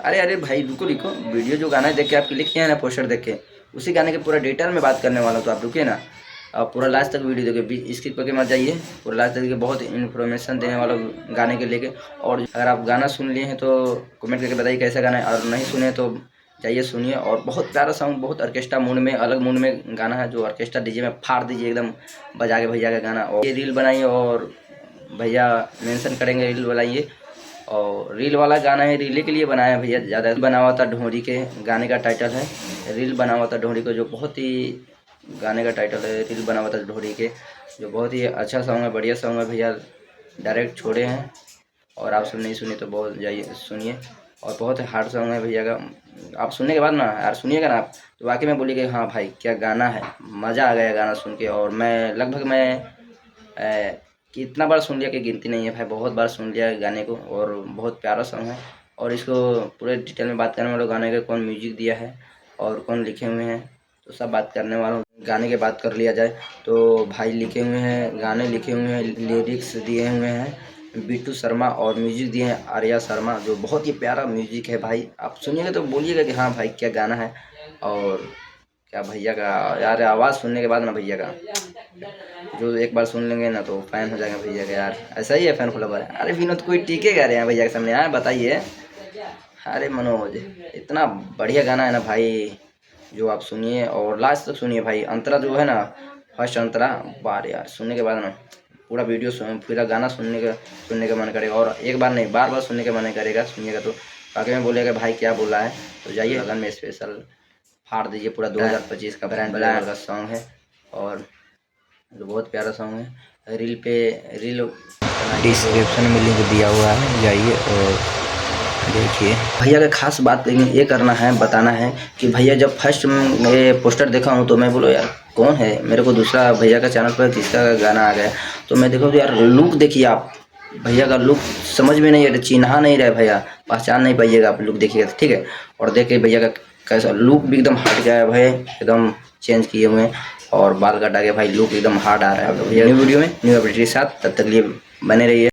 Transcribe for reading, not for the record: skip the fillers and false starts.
अरे अरे भाई रुको रुको, वीडियो जो गाना देख के आप क्लिक किए हैं ना, पोस्टर देख के, उसी गाने के पूरा डिटेल में बात करने वाला हूँ, तो आप रुकिए ना। आप पूरा लास्ट तक वीडियो देखिए, स्किप करके मत जाइए, पूरा लास्ट तक देखिए, बहुत इन्फॉर्मेशन देने वाला गाने के लेके। और अगर आप गाना सुन लिए हैं तो कमेंट करके बताइए कैसा गाना है, और नहीं सुने तो जाइए सुनिए। और बहुत प्यारा सॉन्ग, बहुत ऑर्केस्ट्रा मूड में, अलग मूड में गाना है, जो ऑर्केस्ट्रा डीजे में फाड़ दीजिए एकदम बजा के भैया का गाना। और ये रील बनाइए और भैया मेंशन करेंगे, रील बनाइए। और रील वाला गाना है, रील के लिए बनाया भैया, ज़्यादा बना हुआ था ढोरी के, गाने का टाइटल है रील बना हुआ था ढोरी को, जो बहुत ही गाने का टाइटल है रील बना हुआ था ढोरी के, जो बहुत ही अच्छा सॉन्ग है, बढ़िया सॉन्ग है भैया, डायरेक्ट छोड़े हैं। और आप सब नहीं सुने तो बहुत जाइए सुनिए, और बहुत हार्ड सॉन्ग है भैया का। आप सुनने के बाद ना यार, सुनिएगा ना आप तो वाकई में बोलिएगा हाँ भाई क्या गाना है, मज़ा आ गया गाना सुन के। और मैं लगभग कितना बार सुन लिया कि गिनती नहीं है भाई, बहुत बार सुन लिया गाने को, और बहुत प्यारा सॉन्ग है। और इसको पूरे डिटेल में बात करने वाला गाने का, कौन म्यूजिक दिया है और कौन लिखे हुए हैं, तो सब बात करने वाला हूँ। गाने की बात कर लिया जाए तो भाई लिखे हुए हैं, गाने लिखे हुए हैं, लिरिक्स दिए हुए हैं बिट्टू शर्मा, और म्यूजिक दिए हैं आर्या शर्मा, जो बहुत ही प्यारा म्यूजिक है भाई। आप सुनिएगा तो बोलिएगा कि हाँ भाई क्या गाना है। और क्या भैया का यार, आवाज़ सुनने के बाद ना भैया का, जो एक बार सुन लेंगे ना तो फैन हो जाएगा भैया का यार, ऐसा ही है फैन फॉलोवर। अरे विनोद कोई टीके गा रहे हैं भैया के सामने, यार बताइए। अरे मनोज, इतना बढ़िया गाना है ना भाई, जो आप सुनिए और लास्ट तक सुनिए भाई। अंतरा जो है ना, फर्स्ट अंतरा, बार यार सुनने के बाद ना पूरा वीडियो सुन, पूरा गाना सुनने का मन करेगा, और एक बार नहीं बार बार सुनने का मन करेगा, सुनिएगा तो बाकी में बोलेगा भाई क्या बोला है। तो जाइए लगन में स्पेशल फाड़ दीजिए, पूरा 2025 का ब्रांड ब्रांड का सॉन्ग है, और जो बहुत प्यारा सॉन्ग है। रील डिस्क्रिप्शन में लिंक दिया हुआ है, जाइए और देखिए। भैया का खास बात ये करना है, बताना है कि भैया जब फर्स्ट ये पोस्टर देखा हूँ तो मैं बोलो यार कौन है, मेरे को दूसरा भैया का चैनल पर किसका गाना आ गया, तो मैं देखो तो यार लुक देखिए आप, भैया का लुक समझ में नहीं आ रहा, चिन्हा नहीं रहा भैया, पहचान नहीं पाइएगा आप, लुक देखिएगा ठीक है। और देखिए भैया का कैसा लुक भी एकदम हट गया है भाई, एकदम चेंज किए हुए हैं, और बाल कटा के भाई लुक एकदम हार्ड आ रहा है। भैया न्यू वीडियो में न्यू अपडेट के साथ, तब तक लिए बने रहिए।